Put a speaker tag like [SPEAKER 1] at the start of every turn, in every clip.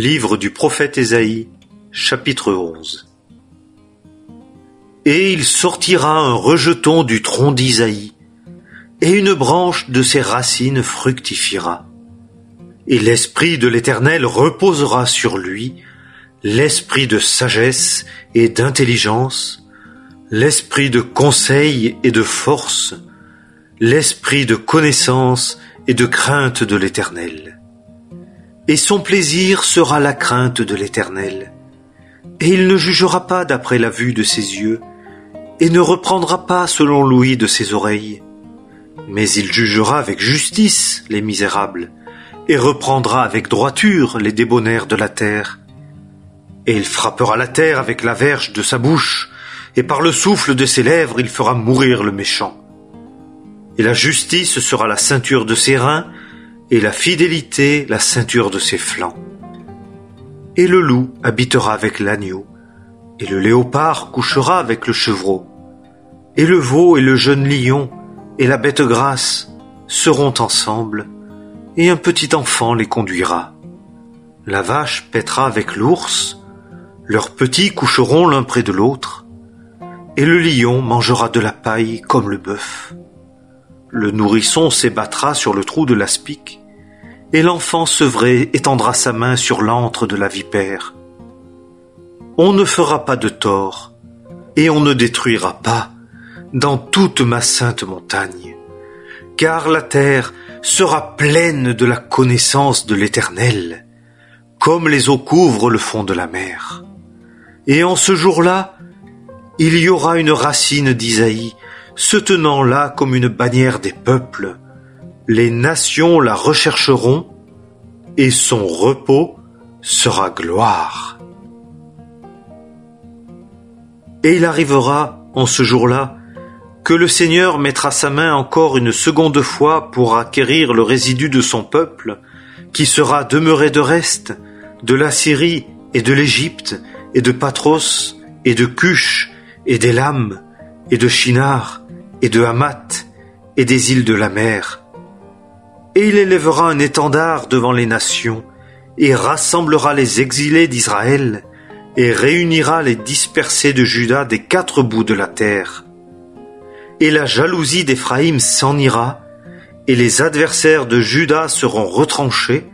[SPEAKER 1] Livre du prophète Ésaïe, chapitre 11. Et il sortira un rejeton du tronc d'Isaïe, et une branche de ses racines fructifiera. Et l'Esprit de l'Éternel reposera sur lui, l'esprit de sagesse et d'intelligence, l'esprit de conseil et de force, l'esprit de connaissance et de crainte de l'Éternel. Et son plaisir sera la crainte de l'Éternel. Et il ne jugera pas d'après la vue de ses yeux, et ne reprendra pas selon l'ouïe de ses oreilles. Mais il jugera avec justice les misérables, et reprendra avec droiture les débonnaires de la terre. Et il frappera la terre avec la verge de sa bouche, et par le souffle de ses lèvres il fera mourir le méchant. Et la justice sera la ceinture de ses reins, et la fidélité la ceinture de ses flancs. Et le loup habitera avec l'agneau, et le léopard couchera avec le chevreau, et le veau et le jeune lion et la bête grasse seront ensemble, et un petit enfant les conduira. La vache paîtra avec l'ours, leurs petits coucheront l'un près de l'autre, et le lion mangera de la paille comme le bœuf. Le nourrisson s'ébattra sur le trou de l'aspic, et l'enfant sevré étendra sa main sur l'antre de la vipère. On ne fera pas de tort, et on ne détruira pas dans toute ma sainte montagne, car la terre sera pleine de la connaissance de l'Éternel, comme les eaux couvrent le fond de la mer. Et en ce jour-là, il y aura une racine d'Isaïe, se tenant là comme une bannière des peuples. Les nations la rechercheront, et son repos sera gloire. Et il arrivera, en ce jour-là, que le Seigneur mettra sa main encore une seconde fois pour acquérir le résidu de son peuple, qui sera demeuré de reste, de l'Assyrie et de l'Égypte, et de Patros, et de Cush, et d'Élam, et de Shinar, et de Hamath, et des îles de la mer. Et il élèvera un étendard devant les nations, et rassemblera les exilés d'Israël, et réunira les dispersés de Juda des quatre bouts de la terre. Et la jalousie d'Éphraïm s'en ira, et les adversaires de Juda seront retranchés.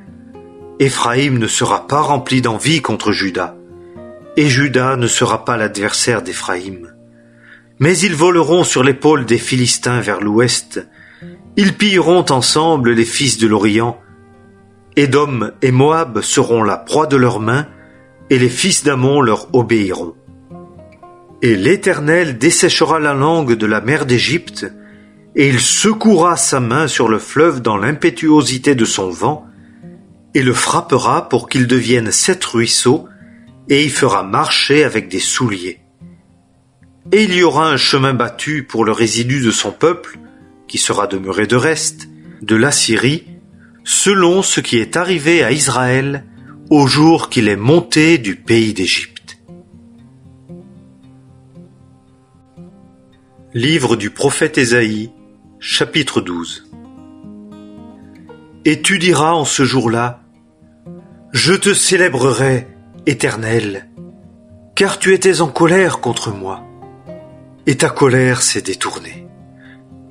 [SPEAKER 1] Éphraïm ne sera pas rempli d'envie contre Juda, et Juda ne sera pas l'adversaire d'Éphraïm. Mais ils voleront sur l'épaule des Philistins vers l'ouest. Ils pilleront ensemble les fils de l'Orient. Édom et Moab seront la proie de leurs mains, et les fils d'Ammon leur obéiront. Et l'Éternel desséchera la langue de la mer d'Égypte, et il secouera sa main sur le fleuve dans l'impétuosité de son vent, et le frappera pour qu'il devienne 7 ruisseaux, et y fera marcher avec des souliers. Et il y aura un chemin battu pour le résidu de son peuple, qui sera demeuré de reste, de l'Assyrie, selon ce qui est arrivé à Israël au jour qu'il est monté du pays d'Égypte. Livre du prophète Ésaïe, chapitre 12. Et tu diras en ce jour-là, « Je te célébrerai, Éternel, car tu étais en colère contre moi, et ta colère s'est détournée.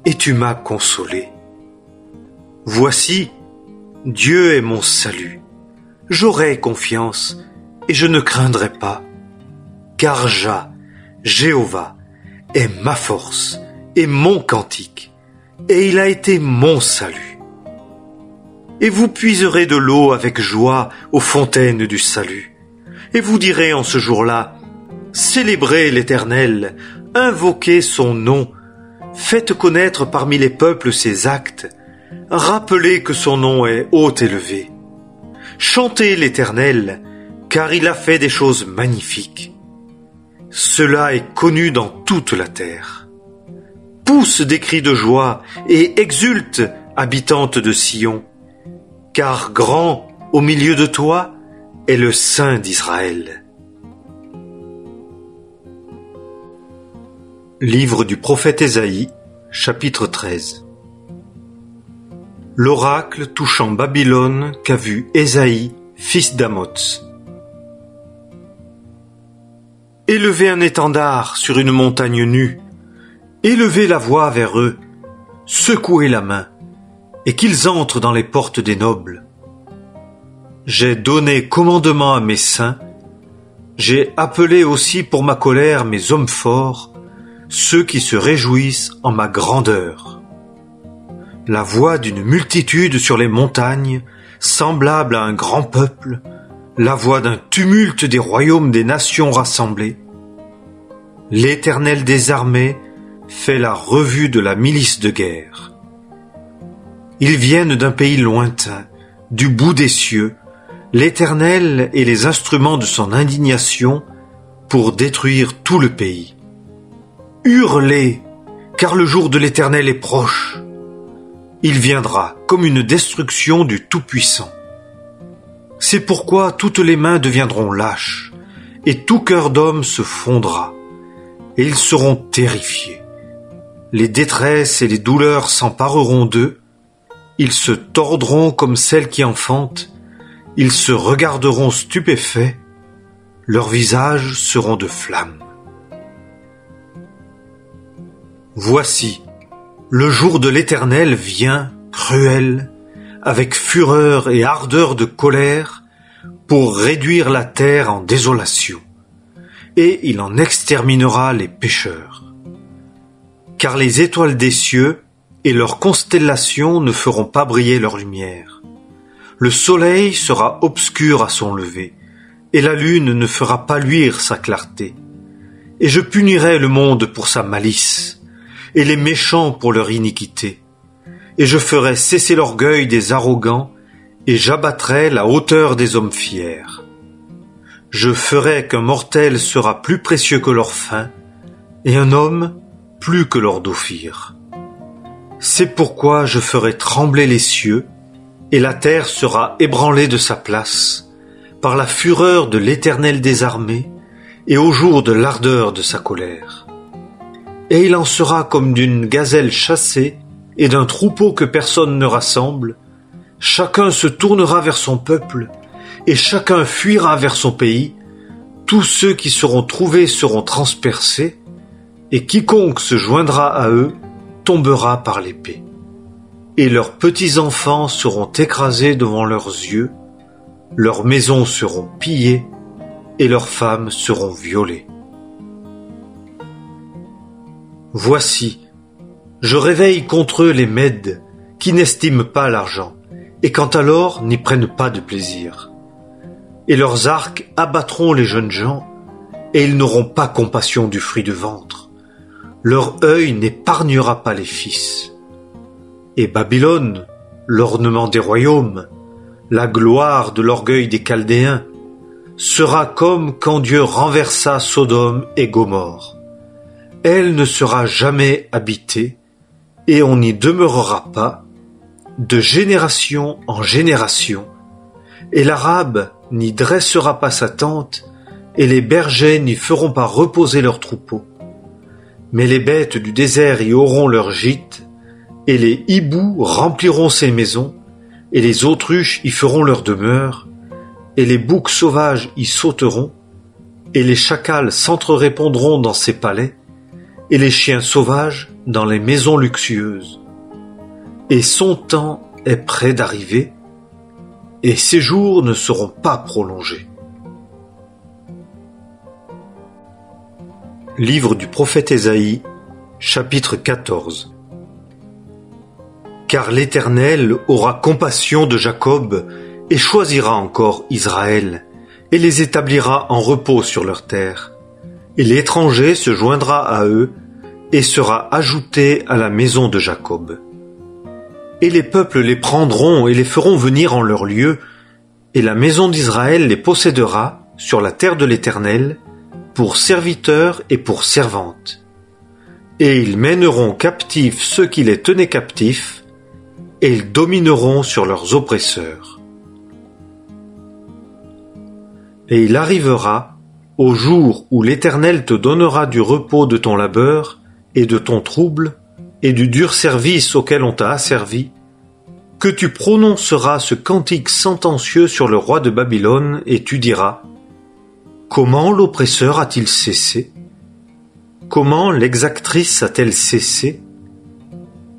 [SPEAKER 1] Et tu m'as consolé. Voici, Dieu est mon salut. J'aurai confiance, et je ne craindrai pas. Car Jéhovah, est ma force et mon cantique, et il a été mon salut. Et vous puiserez de l'eau avec joie aux fontaines du salut. Et vous direz en ce jour-là, célébrez l'Éternel, invoquez son nom, faites connaître parmi les peuples ses actes, rappelez que son nom est haut élevé. Chantez l'Éternel, car il a fait des choses magnifiques. Cela est connu dans toute la terre. Pousse des cris de joie et exulte, habitante de Sion, car grand au milieu de toi est le Saint d'Israël. Livre du prophète Ésaïe, chapitre 13. L'oracle touchant Babylone qu'a vu Ésaïe, fils d'Amoz. Élevez un étendard sur une montagne nue. Élevez la voix vers eux. Secouez la main, et qu'ils entrent dans les portes des nobles. J'ai donné commandement à mes saints. J'ai appelé aussi pour ma colère mes hommes forts, ceux qui se réjouissent en ma grandeur. La voix d'une multitude sur les montagnes, semblable à un grand peuple, la voix d'un tumulte des royaumes des nations rassemblées. L'Éternel des armées fait la revue de la milice de guerre. Ils viennent d'un pays lointain, du bout des cieux, l'Éternel et les instruments de son indignation pour détruire tout le pays. Hurlez, car le jour de l'Éternel est proche. Il viendra comme une destruction du Tout-Puissant. C'est pourquoi toutes les mains deviendront lâches, et tout cœur d'homme se fondra, et ils seront terrifiés. Les détresses et les douleurs s'empareront d'eux, ils se tordront comme celles qui enfantent, ils se regarderont stupéfaits, leurs visages seront de flammes. Voici, le jour de l'Éternel vient, cruel, avec fureur et ardeur de colère, pour réduire la terre en désolation, et il en exterminera les pécheurs. Car les étoiles des cieux et leurs constellations ne feront pas briller leur lumière. Le soleil sera obscur à son lever, et la lune ne fera pas luire sa clarté. Et je punirai le monde pour sa malice, et les méchants pour leur iniquité. Et je ferai cesser l'orgueil des arrogants, et j'abattrai la hauteur des hommes fiers. Je ferai qu'un mortel sera plus précieux que leur faim, et un homme plus que leur d'ophir. C'est pourquoi je ferai trembler les cieux, et la terre sera ébranlée de sa place, par la fureur de l'Éternel des armées, et au jour de l'ardeur de sa colère. Et il en sera comme d'une gazelle chassée, et d'un troupeau que personne ne rassemble. Chacun se tournera vers son peuple, et chacun fuira vers son pays. Tous ceux qui seront trouvés seront transpercés, et quiconque se joindra à eux tombera par l'épée. Et leurs petits-enfants seront écrasés devant leurs yeux, leurs maisons seront pillées, et leurs femmes seront violées. Voici, je réveille contre eux les Mèdes, qui n'estiment pas l'argent, et quant à l'or, n'y prennent pas de plaisir. Et leurs arcs abattront les jeunes gens, et ils n'auront pas compassion du fruit du ventre. Leur œil n'épargnera pas les fils. Et Babylone, l'ornement des royaumes, la gloire de l'orgueil des Chaldéens, sera comme quand Dieu renversa Sodome et Gomorrhe. Elle ne sera jamais habitée, et on n'y demeurera pas, de génération en génération, et l'Arabe n'y dressera pas sa tente, et les bergers n'y feront pas reposer leurs troupeaux. Mais les bêtes du désert y auront leur gîte, et les hiboux rempliront ses maisons, et les autruches y feront leur demeure, et les boucs sauvages y sauteront, et les chacals s'entrerépondront dans ses palais, et les chiens sauvages dans les maisons luxueuses. Et son temps est près d'arriver, et ses jours ne seront pas prolongés. Livre du prophète Ésaïe, chapitre 14. Car l'Éternel aura compassion de Jacob et choisira encore Israël, et les établira en repos sur leur terre. Et l'étranger se joindra à eux et sera ajouté à la maison de Jacob. Et les peuples les prendront et les feront venir en leur lieu, et la maison d'Israël les possédera sur la terre de l'Éternel, pour serviteurs et pour servantes. Et ils mèneront captifs ceux qui les tenaient captifs, et ils domineront sur leurs oppresseurs. Et il arrivera, au jour où l'Éternel te donnera du repos de ton labeur, et de ton trouble, et du dur service auquel on t'a asservi, que tu prononceras ce cantique sentencieux sur le roi de Babylone, et tu diras: Comment l'oppresseur a-t-il cessé? Comment l'exactrice a-t-elle cessé?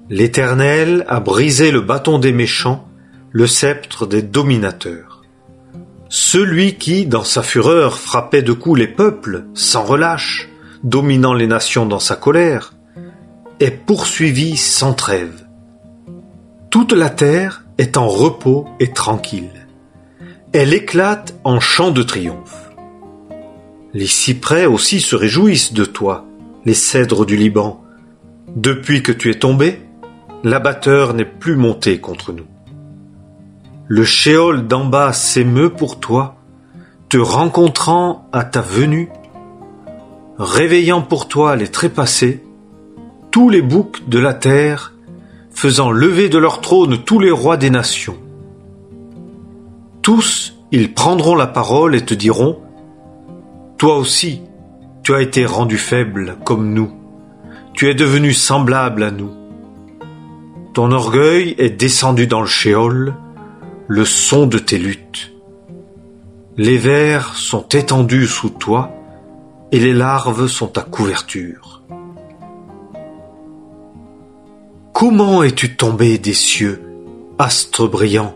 [SPEAKER 1] L'Éternel a brisé le bâton des méchants, le sceptre des dominateurs. Celui qui, dans sa fureur, frappait de coups les peuples, sans relâche, dominant les nations dans sa colère, est poursuivi sans trêve. Toute la terre est en repos et tranquille. Elle éclate en chant de triomphe. Les cyprès aussi se réjouissent de toi, les cèdres du Liban. Depuis que tu es tombé, l'abatteur n'est plus monté contre nous. Le shéol d'en bas s'émeut pour toi, te rencontrant à ta venue, réveillant pour toi les trépassés, tous les boucs de la terre, faisant lever de leur trône tous les rois des nations. Tous, ils prendront la parole et te diront: toi aussi, tu as été rendu faible comme nous, tu es devenu semblable à nous. Ton orgueil est descendu dans le shéol, le son de tes luttes. Les vers sont étendus sous toi, et les larves sont ta couverture. Comment es-tu tombé des cieux, astre brillant,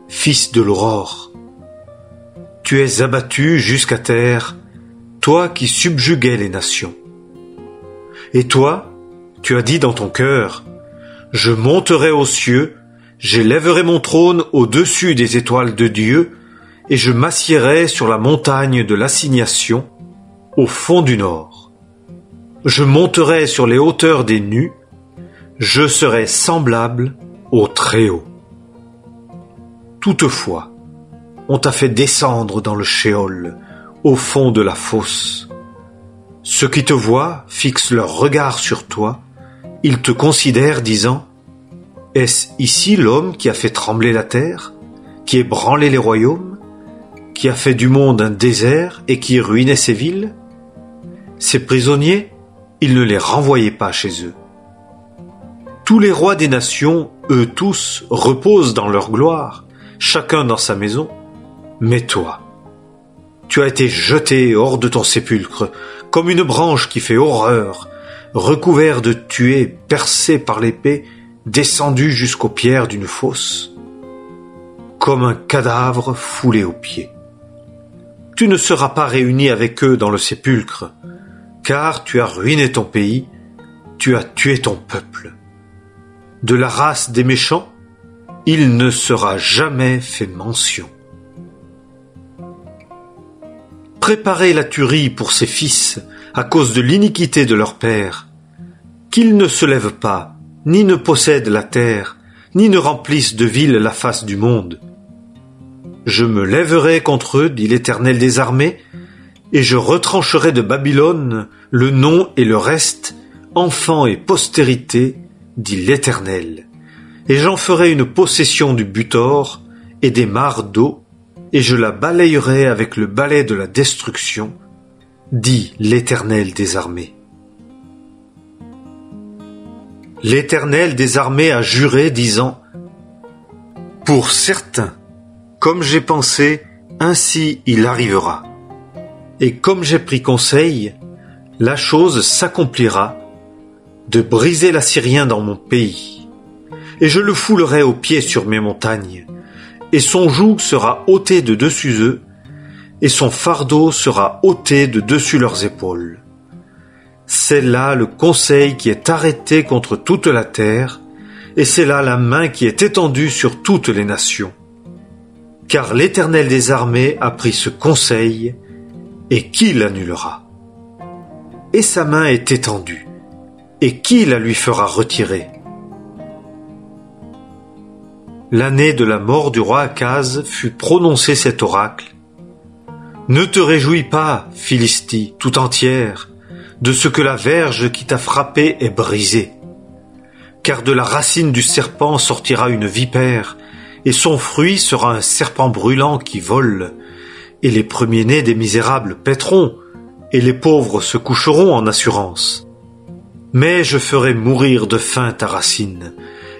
[SPEAKER 1] fils de l'aurore? Tu es abattu jusqu'à terre, toi qui subjuguais les nations. Et toi, tu as dit dans ton cœur: je monterai aux cieux, j'élèverai mon trône au-dessus des étoiles de Dieu, et je m'assiérai sur la montagne de l'assignation, au fond du nord. Je monterai sur les hauteurs des nus, je serai semblable au Très-Haut. Toutefois, on t'a fait descendre dans le shéol, au fond de la fosse. Ceux qui te voient fixent leur regard sur toi, ils te considèrent disant: est-ce ici l'homme qui a fait trembler la terre, qui ébranlé les royaumes, qui a fait du monde un désert et qui ruinait ses villes? Ces prisonniers, il ne les renvoyait pas chez eux. Tous les rois des nations, eux tous, reposent dans leur gloire, chacun dans sa maison. Mais toi, tu as été jeté hors de ton sépulcre, comme une branche qui fait horreur, recouvert de tués, percé par l'épée, descendu jusqu'aux pierres d'une fosse, comme un cadavre foulé aux pieds. Tu ne seras pas réuni avec eux dans le sépulcre, car tu as ruiné ton pays, tu as tué ton peuple. De la race des méchants, il ne sera jamais fait mention. Préparez la tuerie pour ses fils à cause de l'iniquité de leur père, qu'ils ne se lèvent pas, ni ne possèdent la terre, ni ne remplissent de villes la face du monde. Je me lèverai contre eux, dit l'Éternel des armées, et je retrancherai de Babylone le nom et le reste, enfants et postérité, dit l'Éternel. Et j'en ferai une possession du butor et des mares d'eau, et je la balayerai avec le balai de la destruction, dit l'Éternel des armées. L'Éternel des armées a juré, disant: pour certain, comme j'ai pensé, ainsi il arrivera. Et comme j'ai pris conseil, la chose s'accomplira, de briser l'Assyrien dans mon pays. Et je le foulerai aux pieds sur mes montagnes, et son joug sera ôté de dessus eux, et son fardeau sera ôté de dessus leurs épaules. C'est là le conseil qui est arrêté contre toute la terre, et c'est là la main qui est étendue sur toutes les nations. Car l'Éternel des armées a pris ce conseil, et qui l'annulera? Et sa main est étendue, et qui la lui fera retirer? L'année de la mort du roi Akaz fut prononcé cet oracle. Ne te réjouis pas, Philistie, tout entière, de ce que la verge qui t'a frappé est brisée. Car de la racine du serpent sortira une vipère, et son fruit sera un serpent brûlant qui vole, et les premiers-nés des misérables paîtront, et les pauvres se coucheront en assurance. Mais je ferai mourir de faim ta racine,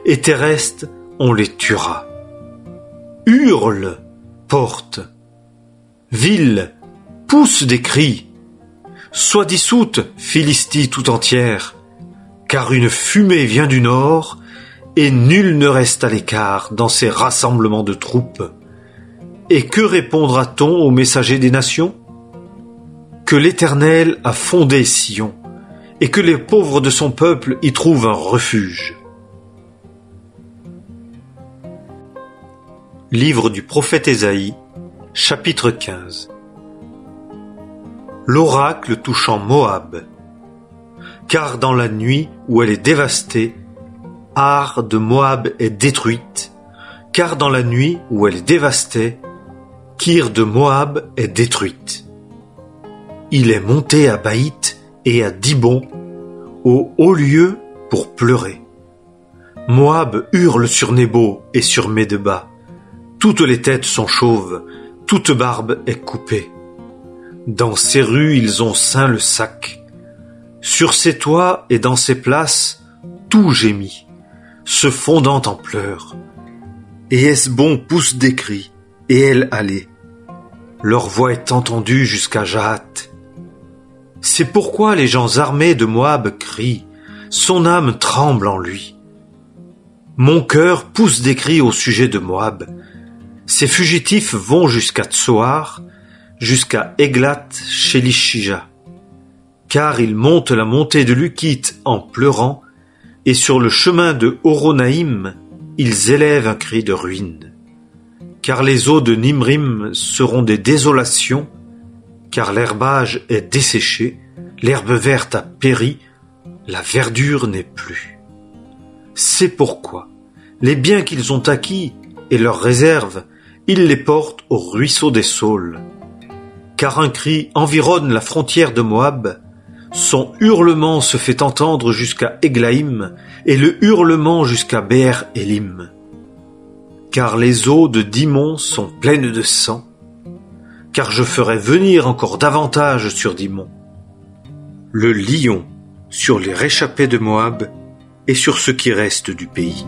[SPEAKER 1] et tes restes, on les tuera. Hurle, porte, ville, pousse des cris. Sois dissoute, Philistie tout entière, car une fumée vient du nord, et nul ne reste à l'écart dans ces rassemblements de troupes. Et que répondra-t-on aux messagers des nations? Que l'Éternel a fondé Sion, et que les pauvres de son peuple y trouvent un refuge. Livre du prophète Ésaïe, chapitre 15. L'oracle touchant Moab. Car dans la nuit où elle est dévastée, Ar de Moab est détruite. Car dans la nuit où elle est dévastée, Kir de Moab est détruite. Il est monté à Baït et à Dibon, au haut lieu pour pleurer. Moab hurle sur Nebo et sur Médeba. Toutes les têtes sont chauves, toute barbe est coupée. Dans ses rues ils ont ceint le sac. Sur ses toits et dans ses places, tout gémit, se fondant en pleurs. Et Hesbon pousse des cris, et elle allait. Leur voix est entendue jusqu'à Jahath. C'est pourquoi les gens armés de Moab crient, son âme tremble en lui. Mon cœur pousse des cris au sujet de Moab. Ces fugitifs vont jusqu'à Tsoar, jusqu'à Eglat-Shelishija. Car ils montent la montée de Lukit en pleurant, et sur le chemin de Horonaïm, ils élèvent un cri de ruine. Car les eaux de Nimrim seront des désolations, car l'herbage est desséché, l'herbe verte a péri, la verdure n'est plus. C'est pourquoi les biens qu'ils ont acquis et leurs réserves, ils les portent au ruisseau des saules. Car un cri environne la frontière de Moab, son hurlement se fait entendre jusqu'à Eglaïm, et le hurlement jusqu'à Béer Élim. Car les eaux de Dimon sont pleines de sang, car je ferai venir encore davantage sur Dimon. Le lion sur les réchappés de Moab et sur ce qui reste du pays.